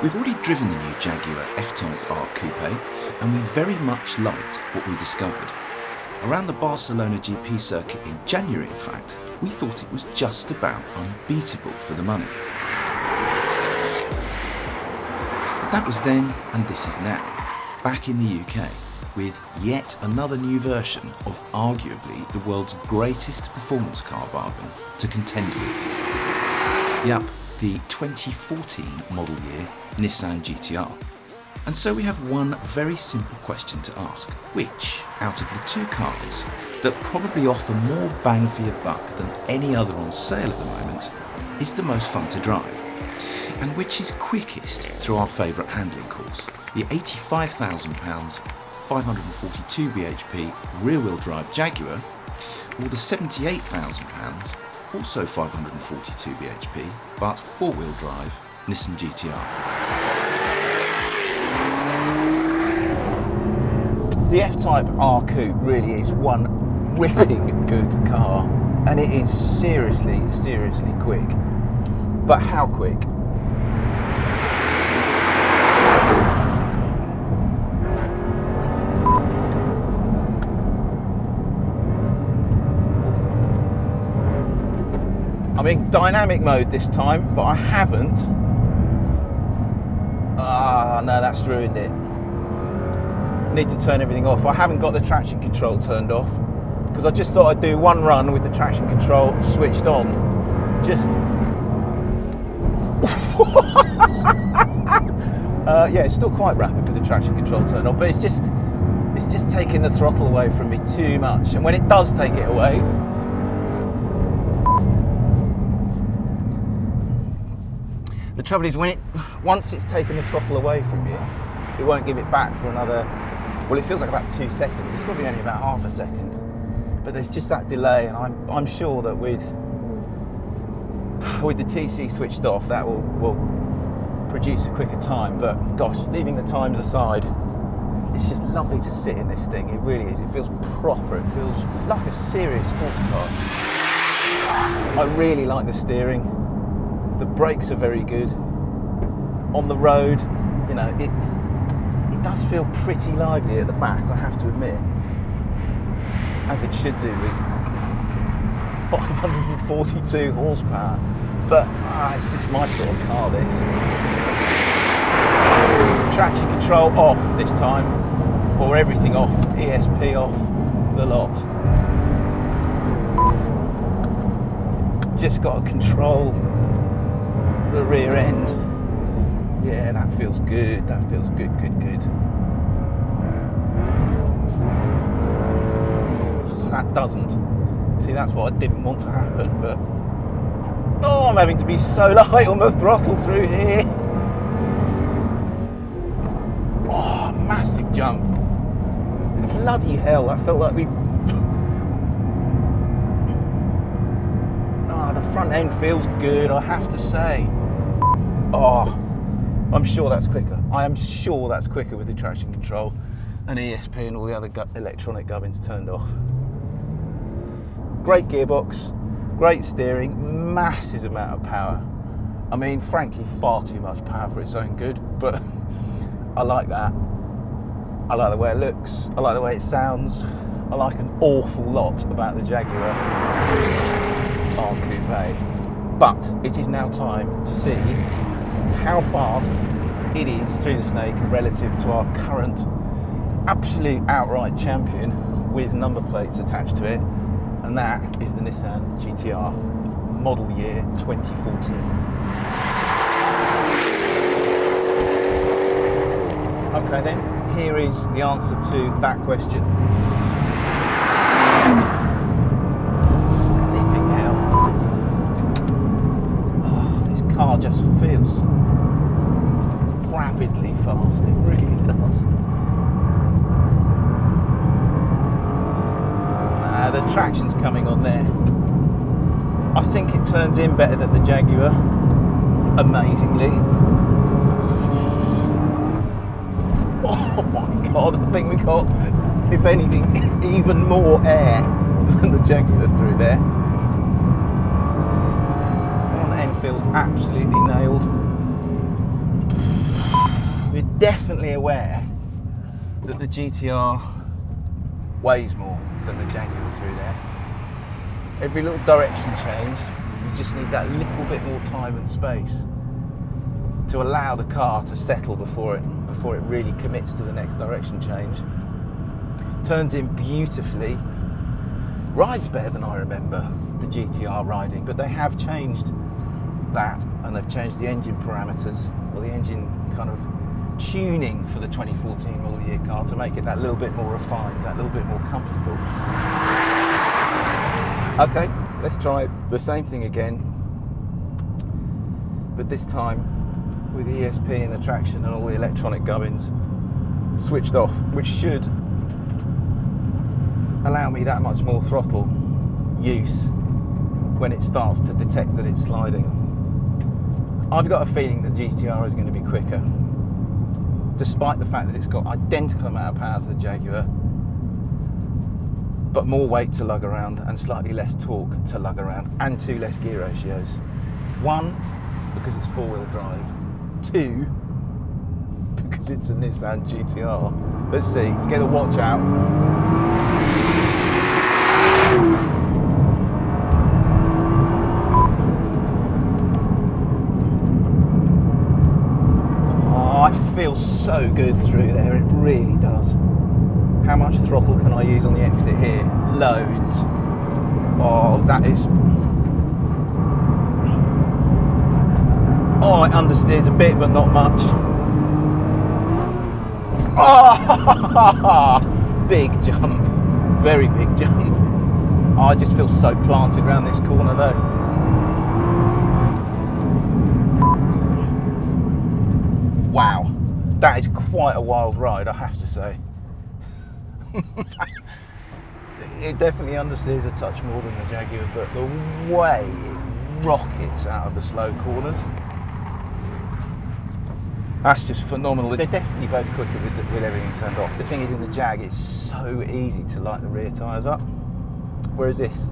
We've already driven the new Jaguar F-type R Coupe, and we very much liked what we discovered. Around the Barcelona GP circuit in January, in fact, we thought it was just about unbeatable for the money. That was then, and this is now, back in the UK, with yet another new version of arguably the world's greatest performance car bargain to contend with. Yep, the 2014 model year Nissan GT-R. And so we have one very simple question to ask. Which, out of the two cars that probably offer more bang for your buck than any other on sale at the moment, is the most fun to drive? And which is quickest through our favourite handling course? The £85,000, 542 bhp rear-wheel drive Jaguar, or the £78,000, also 542 bhp, but four-wheel drive Nissan GT-R. The F-type R Coupe really is one whipping good car, and it is seriously quick. But how quick? I'm in dynamic mode this time, but I haven't. Ah, no, that's ruined it. Need to turn everything off. I haven't got the traction control turned off because I just thought I'd do one run with the traction control switched on. Just yeah, it's still quite rapid with the traction control turned on, but it's just taking the throttle away from me too much. And when it does take it away, the trouble is once it's taken the throttle away from you, it won't give it back for another, well, it feels like about 2 seconds. It's probably only about half a second. But there's just that delay, and I'm sure that with the TC switched off, that will produce a quicker time. But gosh, leaving the times aside, it's just lovely to sit in this thing. It really is. It feels proper. It feels like a serious sports car. I really like the steering. The brakes are very good. On the road, you know, it does feel pretty lively at the back, I have to admit. As it should do with 542 horsepower. But it's just my sort of car, this. Traction control off this time, or everything off, ESP off, the lot. Just got to control the rear end. Yeah, that feels good. That feels good. That doesn't. See, that's what I didn't want to happen, but oh, I'm having to be so light on the throttle through here. Oh, massive jump. Bloody hell, that felt like we... Oh, the front end feels good, I have to say. Oh, I'm sure that's quicker. I am sure that's quicker with the traction control and ESP and all the other electronic gubbins turned off. Great gearbox, great steering, massive amount of power. I mean, frankly, far too much power for its own good, but I like that. I like the way it looks, I like the way it sounds. I like an awful lot about the Jaguar R Coupe. But it is now time to see how fast it is through the snake relative to our current absolute outright champion with number plates attached to it, and that is the Nissan GT-R model year 2014. Okay then, here is the answer to that question. Flipping hell. Oh, this car just feels rapidly fast, it really does. The traction's coming on there. I think it turns in better than the Jaguar, amazingly. Oh my god, I think we got, if anything, even more air than the Jaguar through there. One end feels absolutely nailed. definitely aware that the GT-R weighs more than the Jaguar through there. Every little direction change, you just need that little bit more time and space to allow the car to settle before it really commits to the next direction change. Turns in beautifully, rides better than I remember the GT-R riding, but they have changed that, and they've changed the engine parameters, or the engine kind of tuning for the 2014 model year car to make it that little bit more refined, that little bit more comfortable. Okay, let's try the same thing again, but this time with the ESP and the traction and all the electronic gubbins switched off, which should allow me that much more throttle use when it starts to detect that it's sliding. I've got a feeling the GT-R is going to be quicker, despite the fact that it's got identical amount of power to the Jaguar, but more weight to lug around and slightly less torque to lug around, and 2 less gear ratios. 1, because it's 4-wheel drive. 2, because it's a Nissan GT-R. Let's see, let's get a watch out. Oh, I feel so good through there, it really does. How much throttle can I use on the exit here? Loads. Oh, that is... Oh, it understeers a bit, but not much. Oh, big jump. Very big jump. Oh, I just feel so planted around this corner though. Wow, that is quite a wild ride, I have to say. It definitely understeers a touch more than the Jaguar, but the way it rockets out of the slow corners, that's just phenomenal. They're definitely both quicker with everything turned off. The thing is, in the Jag, it's so easy to light the rear tyres up, whereas this,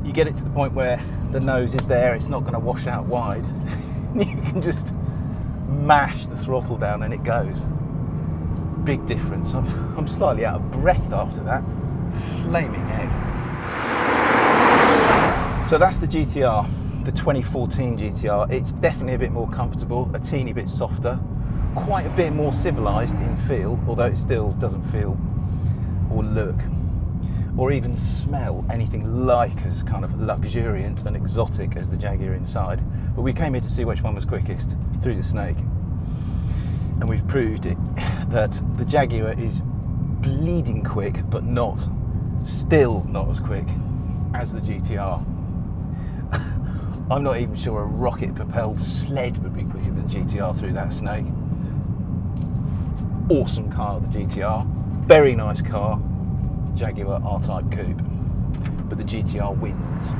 you get it to the point where the nose is there, it's not going to wash out wide. You can just mash the throttle down and it goes. Big difference. I'm slightly out of breath after that. Flaming egg. So that's the GT-R, the 2014 GT-R. It's definitely a bit more comfortable, a teeny bit softer, quite a bit more civilised in feel, although it still doesn't feel or look or even smell anything like as kind of luxuriant and exotic as the Jaguar inside. But we came here to see which one was quickest through the snake, and we've proved it, that the Jaguar is bleeding quick, but still not as quick as the GT-R. I'm not even sure a rocket-propelled sled would be quicker than GT-R through that snake. Awesome car, the GT-R. Very nice car. Jaguar R-Type Coupe. But the GT-R wins.